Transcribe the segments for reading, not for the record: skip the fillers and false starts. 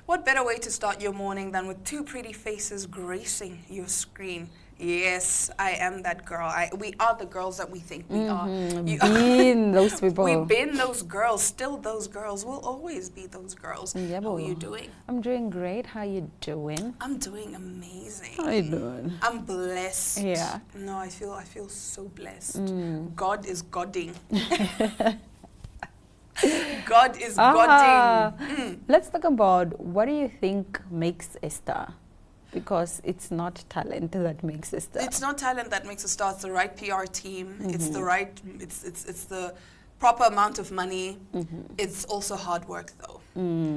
What better way to start your morning than with two pretty faces gracing your screen? Yes, I am that girl. We are the girls that we think we are. Been those people. We've been those girls, still those girls. We'll always be those girls. Yeah, how are you doing? I'm doing great. How you doing? I'm doing amazing. How you doing? I'm blessed. Yeah. No, I feel so blessed. God is godding. God is godding. Let's talk about what do you think makes a star? Because it's not talent that makes a star. It's not talent that makes a star. It's the right PR team. It's the right. It's the proper amount of money. It's also hard work though,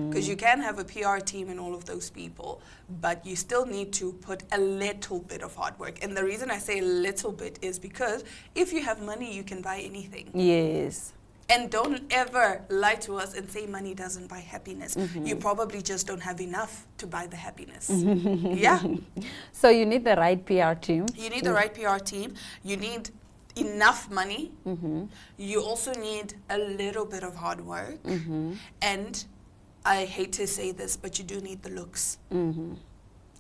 because you can have a PR team and all of those people, but you still need to put a little bit of hard work. And the reason I say a little bit is because if you have money, you can buy anything. Yes. And don't ever lie to us and say money doesn't buy happiness. You probably just don't have enough to buy the happiness. Yeah. So you need the right PR team. You need the right PR team. You need enough money. You also need a little bit of hard work. And I hate to say this, but you do need the looks.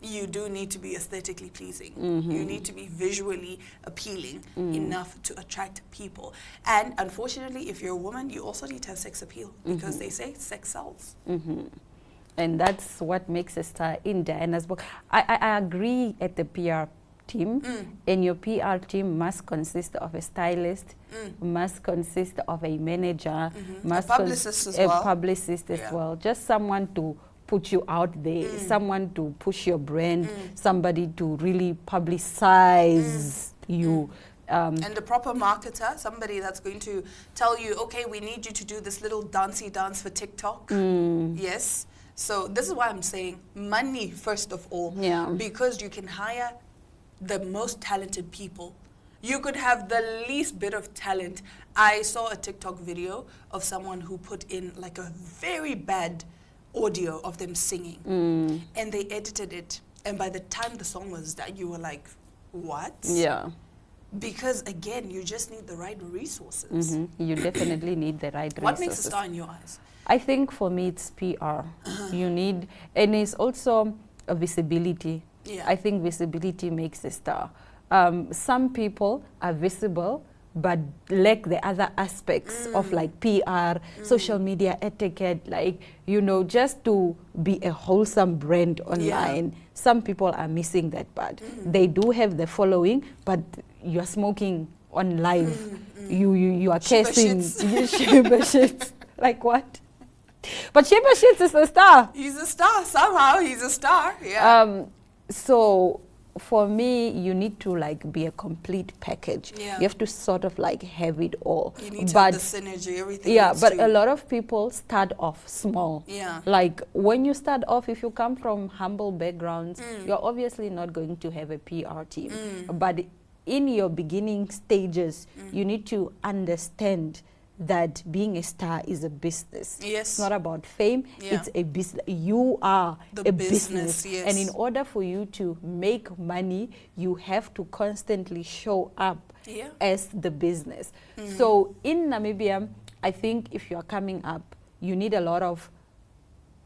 You do need to be aesthetically pleasing. You need to be visually appealing enough to attract people. And unfortunately, if you're a woman, you also need to have sex appeal because they say sex sells. And that's what makes a star in Diana's book. I agree at the PR team, and your PR team must consist of a stylist, must consist of a manager, must a publicist as a well. publicist as well. Just someone to put you out there, someone to push your brand, somebody to really publicize you. And a proper marketer, somebody that's going to tell you, okay, we need you to do this little dancey dance for TikTok. Yes. So this is why I'm saying money first of all. Yeah. Because you can hire the most talented people. You could have the least bit of talent. I saw a TikTok video of someone who put in like a very bad audio of them singing, and they edited it, and by the time the song was done, you were like, what? Yeah. Because again, you just need the right resources. You definitely need the right resources. What makes a star in your eyes? I think for me it's PR. You need, and it's also a visibility. Yeah. I think visibility makes a star. Some people are visible but lack the other aspects of like PR, social media etiquette, like, you know, just to be a wholesome brand online. Some people are missing that part. They do have the following, but you're smoking on live. You are casing Sheba Shits. Like what? But Sheba Shits is a star. He's a star somehow. He's a star. Yeah. So for me, you need to like be a complete package. Yeah. You have to sort of like have it all. You need to have the synergy, everything. Yeah, needs but to. a lot of people start off small. Yeah. Like when you start off, if you come from humble backgrounds, you're obviously not going to have a PR team. But in your beginning stages, you need to understand that being a star is a business. Yes. It's not about fame, Yeah. it's a business. You are The a business, business. yes. And in order for you to make money, you have to constantly show up Yeah. as the business. So in Namibia, I think if you are coming up, you need a lot of,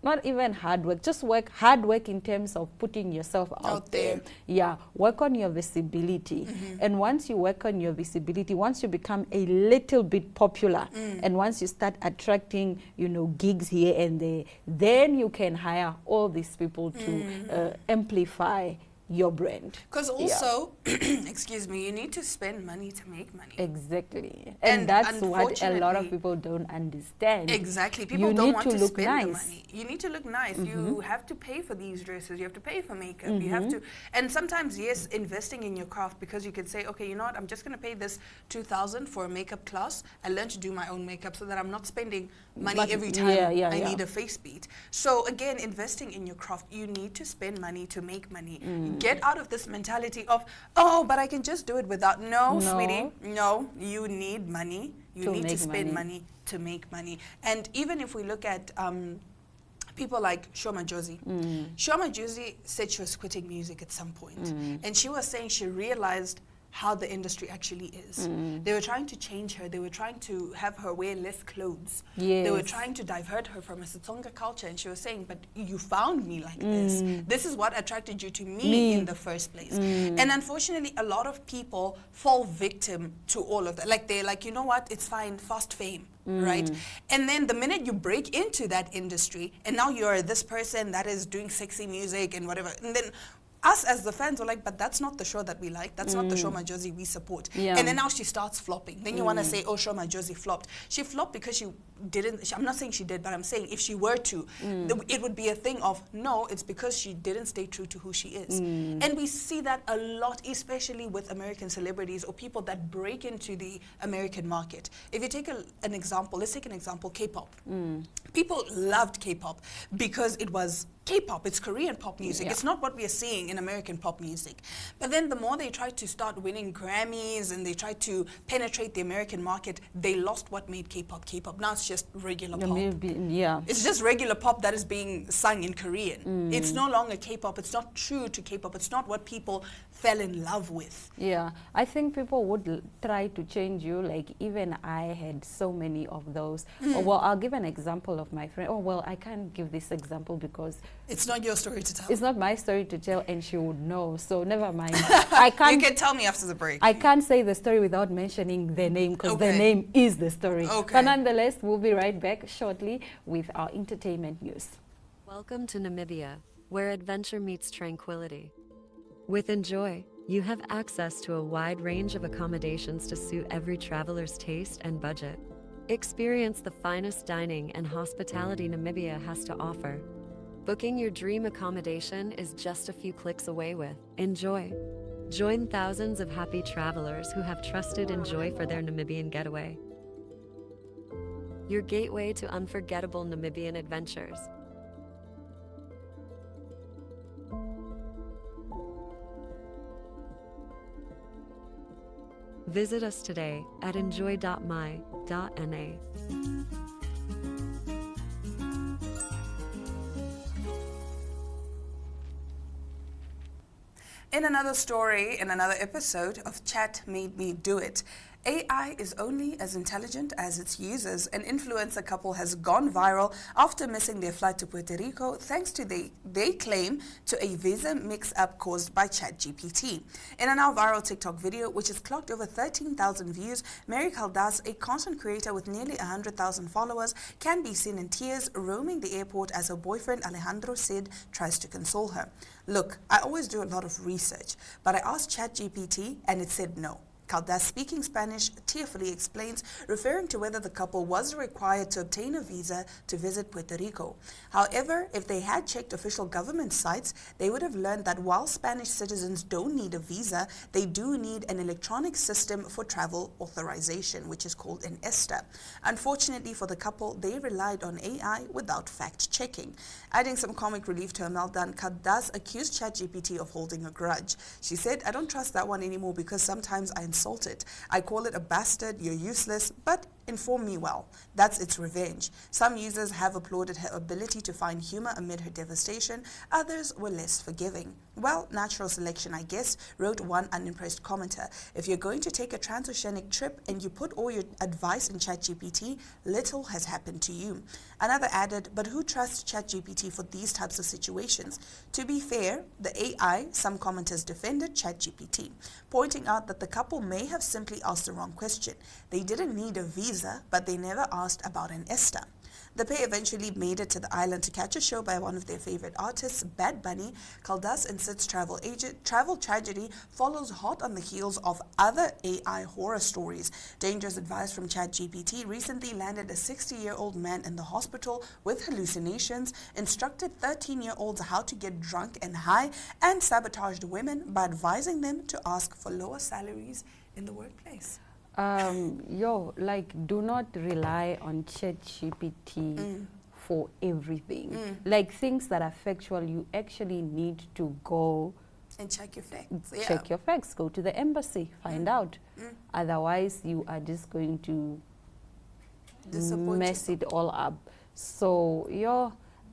not even hard work, just hard work in terms of putting yourself out there. Yeah, work on your visibility. And once you work on your visibility, once you become a little bit popular, and once you start attracting, you know, gigs here and there, then you can hire all these people to amplify your brand. Because also, excuse me, you need to spend money to make money. Exactly. And And that's what a lot of unfortunately- people don't understand. Exactly. People You don't need want to to look spend the nice. money. You need to look nice. You have to pay for these dresses. You have to pay for makeup. You have to, and sometimes, yes, investing in your craft, because you could say, okay, you know what, I'm just going to pay this 2,000 for a makeup class. I learn to do my own makeup so that I'm not spending money But every time I need a face beat. So again, investing in your craft, you need to spend money to make money. Get out of this mentality of, oh, but I can just do it without. No, No. sweetie. No, you need money. You To need to make spend money. money to make money. And even if we look at people like Shoma Josie, Shoma Josie said she was quitting music at some point. And she was saying she realized how the industry actually is. They were trying to change her. They were trying to have her wear less clothes. They were trying to divert her from a Setsonga culture. And she was saying, but you found me like this. This is what attracted you to me in the first place. And unfortunately, a lot of people fall victim to all of that. Like, they're like, you know what, it's fine, fast fame. Right? And then the minute you break into that industry, and now you're this person that is doing sexy music and whatever, and then us as the fans were like, but that's not the show that we like. That's not the show Majozi we support. And then now she starts flopping. Then you want to say, oh, show Majozi flopped. She flopped because she didn't, I'm not saying she did, but I'm saying if she were to, it would be a thing of, no, it's because she didn't stay true to who she is. And we see that a lot, especially with American celebrities or people that break into the American market. If you take an example, let's take an example, K-pop. People loved K-pop because it was K-pop, it's Korean pop music. It's not what we are seeing in American pop music. But then the more they tried to start winning Grammys and they tried to penetrate the American market, they lost what made K-pop K-pop. Now it's just regular pop. It's just regular pop that is being sung in Korean. It's no longer K-pop. It's not true to K-pop. It's not what people fell in love with. Yeah, I think people would try to change you. Like, even I had so many of those. Oh, well, I'll give an example of my friend. Oh, well, I can't give this example because it's not your story to tell. It's not my story to tell, and she would know. So never mind. I can't. You can tell me after the break. I can't say the story without mentioning the name, because the name is the story. But nonetheless, we'll be right back shortly with our entertainment news. Welcome to Namibia, where adventure meets tranquility. With Enjoy, you have access to a wide range of accommodations to suit every traveler's taste and budget. Experience the finest dining and hospitality Namibia has to offer. Booking your dream accommodation is just a few clicks away with Enjoy. Join thousands of happy travelers who have trusted Enjoy for their Namibian getaway. Your gateway to unforgettable Namibian adventures. Visit us today at enjoy.my.na. In another story, in another episode of Chat Made Me Do It, AI is only as intelligent as its users. An influencer couple has gone viral after missing their flight to Puerto Rico thanks to they claim to a visa mix-up caused by ChatGPT. In a now viral TikTok video, which has clocked over 13,000 views, Mary Caldas, a content creator with nearly 100,000 followers, can be seen in tears roaming the airport as her boyfriend Alejandro Cid tries to console her. Look, I always do a lot of research, but I asked ChatGPT and it said no. Caldas, speaking Spanish, tearfully explains, referring to whether the couple was required to obtain a visa to visit Puerto Rico. However, if they had checked official government sites, they would have learned that while Spanish citizens don't need a visa, they do need an electronic system for travel authorization, which is called an ESTA. Unfortunately for the couple, they relied on AI without fact-checking. Adding some comic relief to her meltdown, Caldas accused ChatGPT of holding a grudge. She said, I don't trust that one anymore because sometimes I insult it. I call it a bastard, you're useless, but inform me well. That's its revenge. Some users have applauded her ability to find humor amid her devastation. Others were less forgiving. Well, natural selection, I guess, wrote one unimpressed commenter. If you're going to take a transoceanic trip and you put all your advice in ChatGPT, little has happened to you. Another added, but who trusts ChatGPT for these types of situations? To be fair, the AI, some commenters defended ChatGPT, pointing out that the couple may have simply asked the wrong question. They didn't need a visa, but they never asked about an ESTA. The pair eventually made it to the island to catch a show by one of their favorite artists, Bad Bunny. Caldas and Sid's travel tragedy follows hot on the heels of other AI horror stories. Dangerous advice from ChatGPT recently landed a 60-year-old man in the hospital with hallucinations, instructed 13-year-olds how to get drunk and high, and sabotaged women by advising them to ask for lower salaries in the workplace. Do not rely on ChatGPT for everything. Like, things that are factual, you actually need to go and check your facts. Check your facts. Go to the embassy, find out. Otherwise, you are just going to mess it all up. So,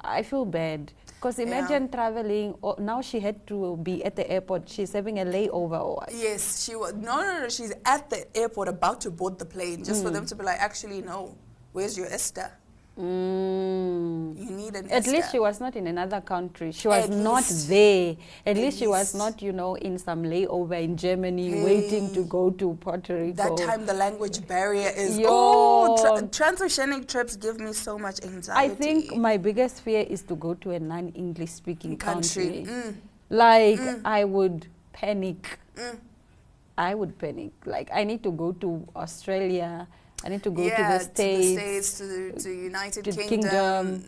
I feel bad. Because imagine traveling, now she had to be at the airport. She's having a layover or what? Yes, she was. No. She's at the airport about to board the plane, just for them to be like, actually, no. Where's your Esther? You need an At Esther. least she was not in another country. She was At not least. there. At least she least. was not, in some layover in Germany waiting to go to Puerto Rico. That time the language barrier is. Yo. Oh, transoceanic trips give me so much anxiety. I think my biggest fear is to go to a non-English speaking country. Country. I would panic. I would panic. Like, I need to go to Australia. I need to go to the States. To United To Kingdom.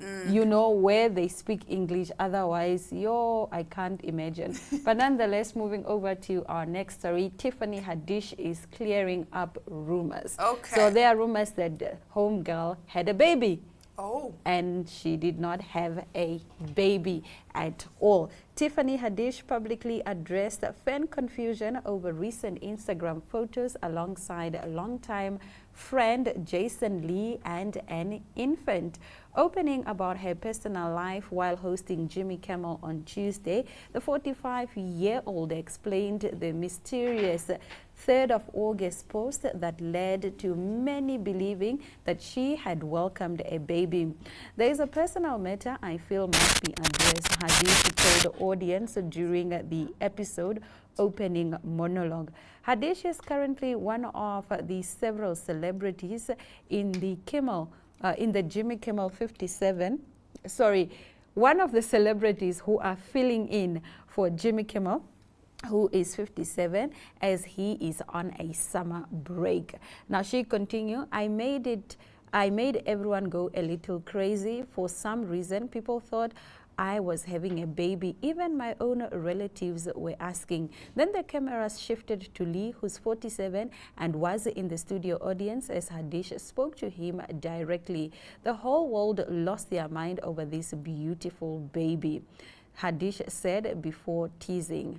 where they speak English. Otherwise, I can't imagine. But nonetheless, moving over to our next story, Tiffany Haddish is clearing up rumors. Okay. So there are rumors that the homegirl had a baby. Oh. And she did not have a baby at all. Tiffany Haddish publicly addressed fan confusion over recent Instagram photos alongside a longtime friend Jason Lee and an infant. Opening about her personal life while hosting Jimmy Kimmel on Tuesday, the 45-year-old explained the mysterious 3rd of August post that led to many believing that she had welcomed a baby. There is a personal matter I feel must be addressed, Haddish told the audience during the episode opening monologue. Haddish is currently one of the several celebrities in the Jimmy Kimmel 57. Sorry, one of the celebrities who are filling in for Jimmy Kimmel, who is 57, as he is on a summer break. Now she continued, I made everyone go a little crazy. For some reason, people thought I was having a baby. Even my own relatives were asking. Then the cameras shifted to Lee, who's 47 and was in the studio audience as Haddish spoke to him directly. The whole world lost their mind over this beautiful baby, Haddish said before teasing.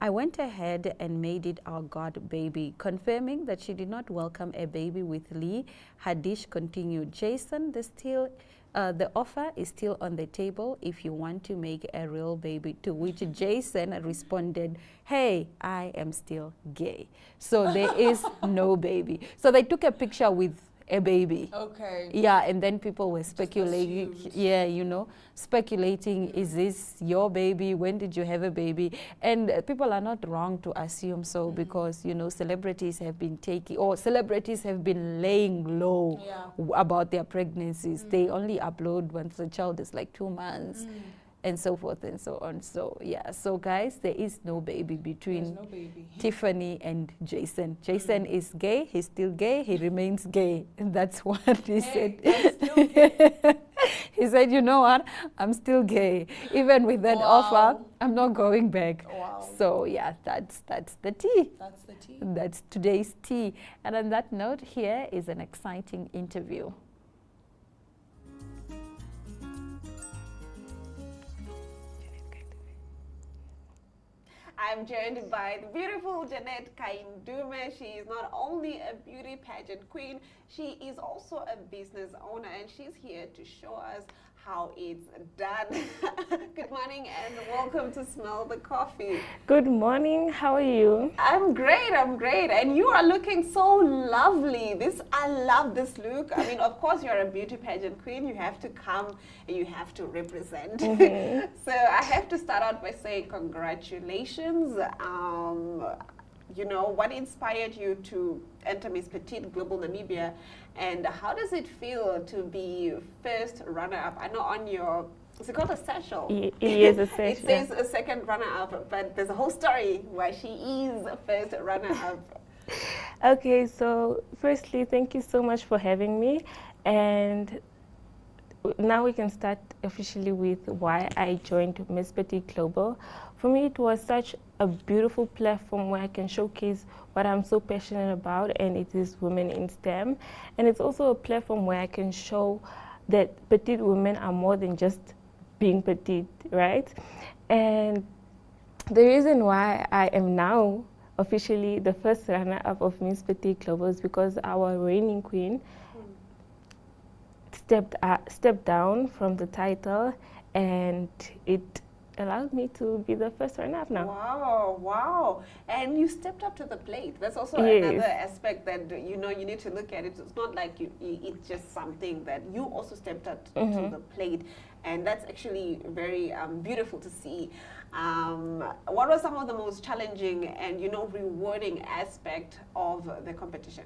I went ahead and made it our god baby. Confirming that she did not welcome a baby with Lee, Haddish continued, Jason, the offer is still on the table if you want to make a real baby, to which Jason responded, hey, I am still gay. So there is no baby. So they took a picture with a baby. Okay. Yeah, and then people were speculating, speculating, is this your baby? When did you have a baby? And people are not wrong to assume so because, celebrities have been celebrities have been laying low about their pregnancies. They only upload once the child is like 2 months. And so forth and so on. So so guys, there is no baby between Tiffany and Jason. Jason is gay, he's still gay, he remains gay. And that's what he said. He said, you know what, I'm still gay. Even with that offer, I'm not going back. Wow. So that's the tea. That's the tea. That's today's tea. And on that note, here is an exciting interview. I'm joined by the beautiful Jeanette Kaindume. She is not only a beauty pageant queen, she is also a business owner, and she's here to show us how it's done. Good morning and welcome to Smell the Coffee. Good morning, how are you? I'm great, and you are looking so lovely. I love this look. I mean, of course you're a beauty pageant queen, you have to come and you have to represent. So I have to start out by saying congratulations. What inspired you to enter Miss Petite Global Namibia, and how does it feel to be first runner-up? I know on your, is it called a satchel? Yes, a satchel. It says a second runner-up, but there's a whole story why she is a first runner-up. Okay, so firstly, thank you so much for having me, and now we can start officially with why I joined Miss Petite Global. For me, it was such a beautiful platform where I can showcase what I'm so passionate about, and it is women in STEM. And it's also a platform where I can show that petite women are more than just being petite, right? And the reason why I am now officially the first runner-up of Miss Petite Global is because our reigning queen stepped down from the title, and it allowed me to be the first runner-up now. Wow, wow. And you stepped up to the plate. That's also Yes. another aspect that, you know, you need to look at it. It's not like it's just something that you also stepped up to the plate. And that's actually very beautiful to see. What were some of the most challenging and, you know, rewarding aspect of the competition?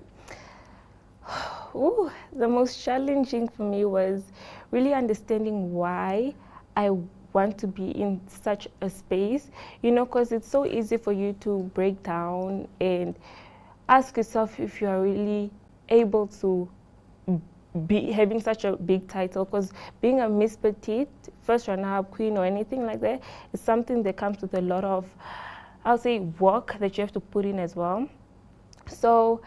Ooh, the most challenging for me was really understanding why I want to be in such a space, you know, because it's so easy for you to break down and ask yourself if you are really able to be having such a big title, because being a Miss Petite, first runner-up, queen, or anything like that is something that comes with a lot of, I'll say, work that you have to put in as well. So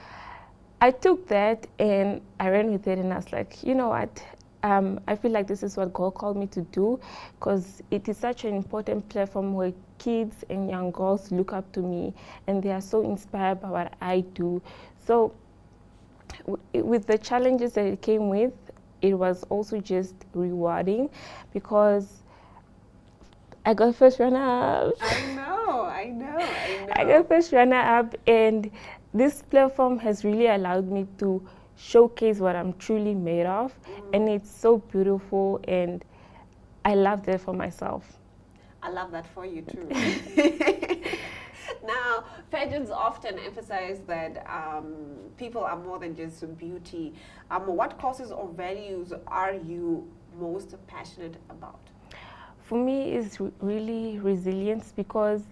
I took that and I ran with it, and I was like, you know what, I feel like this is what God called me to do, because it is such an important platform where kids and young girls look up to me and they are so inspired by what I do. So with the challenges that it came with, it was also just rewarding because I got first runner-up. I know. I got first runner-up, and this platform has really allowed me to showcase what I'm truly made of, and it's so beautiful, and I love that for myself. I love that for you too. Now, pageants often emphasize that people are more than just beauty. What causes or values are you most passionate about? For me, it's really resilience, because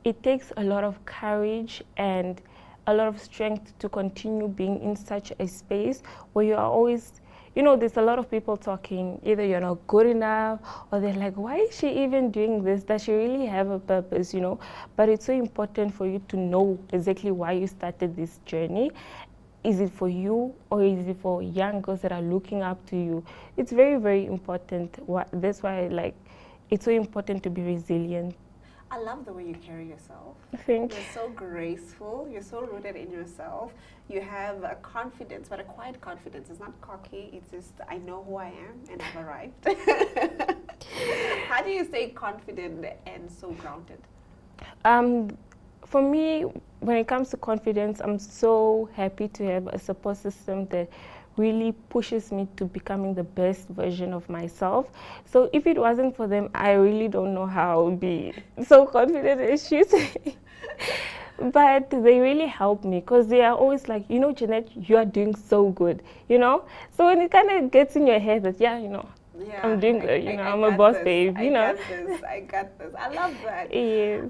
it takes a lot of courage and a lot of strength to continue being in such a space where you are always, you know, there's a lot of people talking, either you're not good enough, or they're like, why is she even doing this? Does she really have a purpose, you know? But it's so important for you to know exactly why you started this journey. Is it for you, or is it for young girls that are looking up to you? It's very, very important. That's why, it's so important to be resilient. I love the way you carry yourself. Thank you. You're so graceful. You're so rooted in yourself. You have a confidence, but a quiet confidence. It's not cocky. It's just, I know who I am and I've arrived. How do you stay confident and so grounded? For me, when it comes to confidence, I'm so happy to have a support system that really pushes me to becoming the best version of myself. So if it wasn't for them, I really don't know how I would be so confident as you say. But they really help me, because they are always like, you know, Jeanette, you are doing so good, you know? So when it kind of gets in your head that, yeah, you know, Yeah, I'm doing good, you know, I'm a boss babe, you know. I got this. I love that. Yes.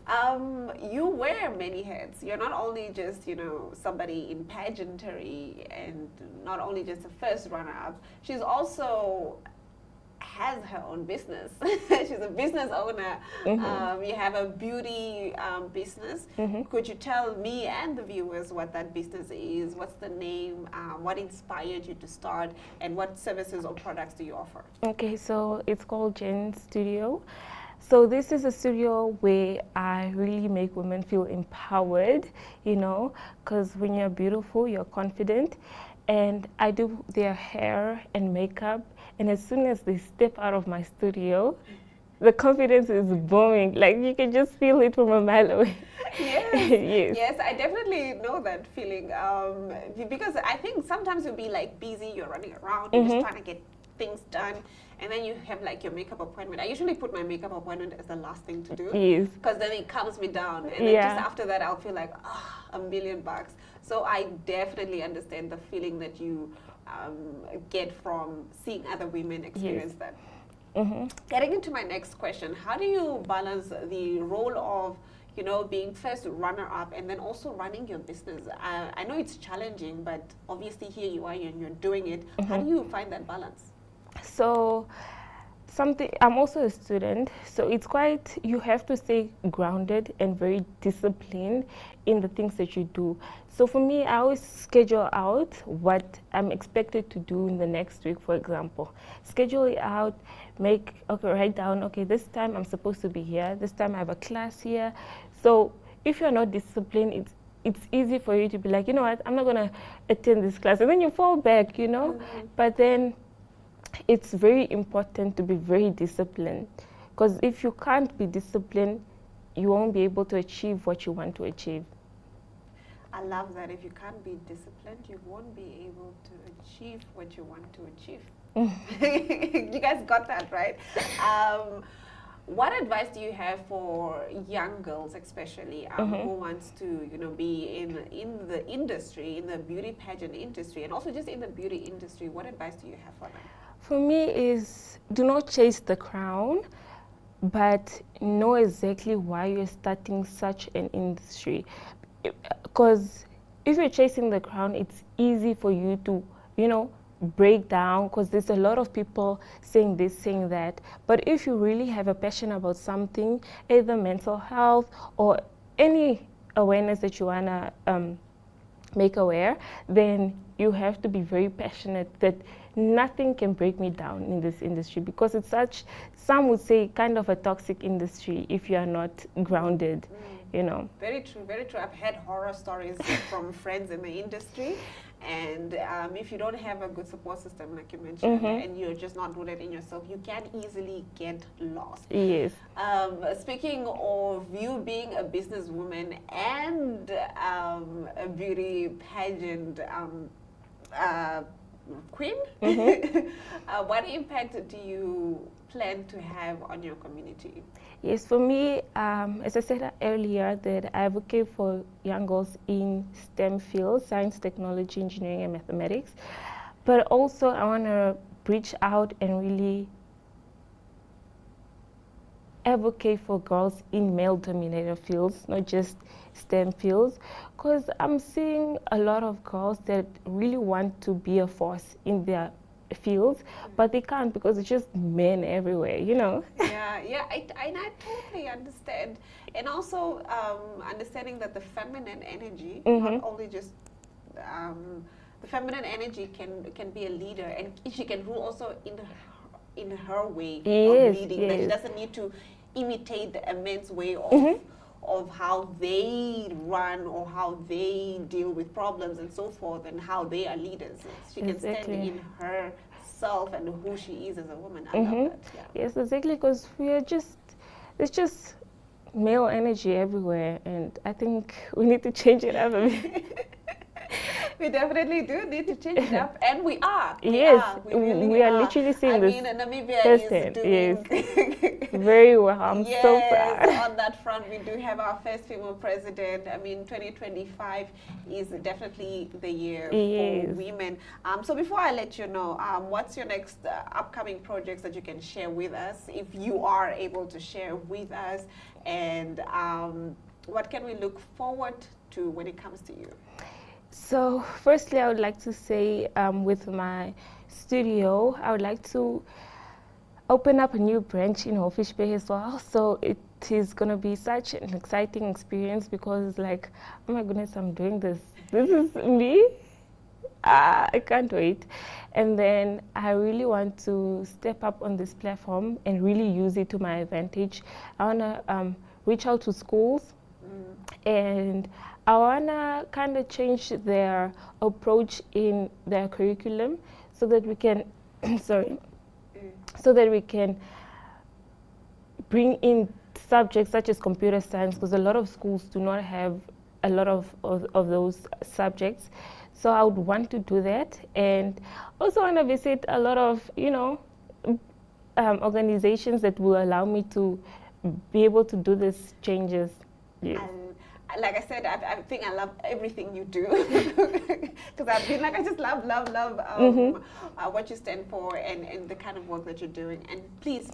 You wear many hats. You're not only just, you know, somebody in pageantry and not only just a first runner-up. She's also has her own business. She's a business owner. You have a beauty business. Could you tell me and the viewers what that business is? What's the name? What inspired you to start? And what services or products do you offer? Okay, so it's called Jen Studio. So this is a studio where I really make women feel empowered, you know, because when you're beautiful, you're confident. And I do their hair and makeup. And as soon as they step out of my studio, the confidence is booming. Like, you can just feel it from a mile away. Yes. Yes, I definitely know that feeling. Because I think sometimes you'll be like busy, you're running around, you're just trying to get things done. And then you have like your makeup appointment. I usually put my makeup appointment as the last thing to do. Yes. Because then it calms me down. And then just after that, I'll feel like, $1,000,000. So I definitely understand the feeling that you get from seeing other women experience that. Getting into my next question, how do you balance the role of, you know, being first runner-up and then also running your business? I know it's challenging, but obviously here you are and you're doing it. How do you find that balance? So I'm also a student, so it's quite, you have to stay grounded and very disciplined in the things that you do. So for me, I always schedule out what I'm expected to do in the next week, for example. Schedule it out, write down, okay, this time I'm supposed to be here, this time I have a class here. So if you're not disciplined, it's easy for you to be like, you know what, I'm not gonna attend this class, and then you fall back, you know. But then it's very important to be very disciplined. Because if you can't be disciplined, you won't be able to achieve what you want to achieve. I love that. If you can't be disciplined, you won't be able to achieve what you want to achieve. You guys got that, right? What advice do you have for young girls, especially, who wants to, be in the industry, in the beauty pageant industry, and also just in the beauty industry? What advice do you have for them? For me is, do not chase the crown, but know exactly why you're starting such an industry. Because if you're chasing the crown, it's easy for you to, break down, because there's a lot of people saying this, saying that. But if you really have a passion about something, either mental health or any awareness that you want to make aware, then you have to be very passionate that nothing can break me down in this industry, because it's such, some would say, kind of a toxic industry if you are not grounded. Very true, very true. I've had horror stories from friends in the industry, and if you don't have a good support system, like you mentioned, and you're just not rooted in yourself, you can easily get lost. Yes. Speaking of you being a businesswoman and a beauty pageant queen, what impact do you plan to have on your community? Yes, for me, as I said earlier, that I advocate for young girls in STEM fields, science, technology, engineering, and mathematics. But also, I want to reach out and really advocate for girls in male-dominated fields, not just STEM fields, because I'm seeing a lot of girls that really want to be a force in their fields, but they can't because it's just men everywhere, Yeah, I totally understand. And also understanding that the feminine energy, not only just the feminine energy can be a leader, and she can rule also in her way of leading. That she doesn't need to imitate a man's way of how they run or how they deal with problems and so forth, and how they are leaders. She can stand in herself and who she is as a woman. I love that. Yeah. Yes, exactly, because it's just male energy everywhere, and I think we need to change it up a bit. We definitely do need to change it up, and we are. We are literally seeing this. Namibia is doing very well. I'm so proud. On that front, we do have our first female president. 2025 is definitely the year for women. So before I let you know, what's your next upcoming projects that you can share with us, if you are able to share with us, and what can we look forward to when it comes to you? So firstly, I would like to say with my studio, I would like to open up a new branch in Fish Bay as well. So it is going to be such an exciting experience, because it's like, oh my goodness, I'm doing this. This is me. I can't wait. And then I really want to step up on this platform and really use it to my advantage. I want to reach out to schools, and I want to kind of change their approach in their curriculum so that we can, so that we can bring in subjects such as computer science, because a lot of schools do not have a lot of those subjects. So I would want to do that, and also want to visit a lot of, organizations that will allow me to be able to do these changes. Yes. Like I said, I think I love everything you do, because I've been like, I just love what you stand for and the kind of work that you're doing. And please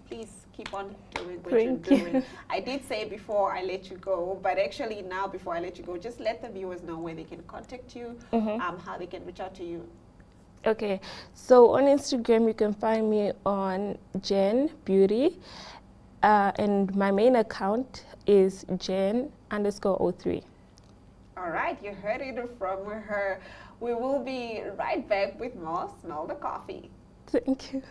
keep on doing what you're doing. I did say before I let you go, but actually now before I let you go, just let the viewers know where they can contact you, how they can reach out to you. Okay, so on Instagram you can find me on Jen Beauty, and my main account is Jen_03. All right, you heard it from her. We will be right back with more Smell the Coffee. Thank you.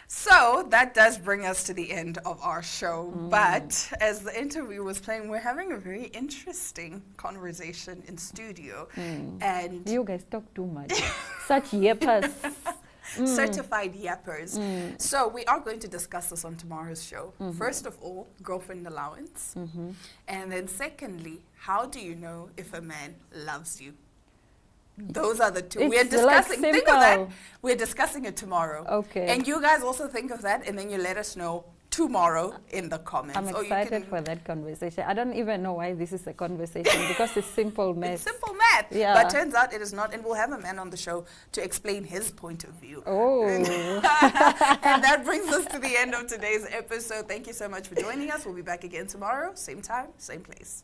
So So that does bring us to the end of our show. But as the interview was playing, we're having a very interesting conversation in studio. And You guys talk too much. Such yappers. certified yappers. So we are going to discuss this on tomorrow's show. First of all, girlfriend allowance. And then secondly, how do you know if a man loves you? Those are the two. We're It's like discussing. Think of that. simple. We're discussing it tomorrow. Okay. And you guys also think of that, and then you let us know tomorrow in the comments. I'm Or you excited can- for that conversation. I don't even know why this is a conversation because it's simple math. It's simple math. Yeah. But turns out it is not, and we'll have a man on the show to explain his point of view. Oh. And that brings us to the end of today's episode. Thank you so much for joining us. We'll be back again tomorrow, same time, same place.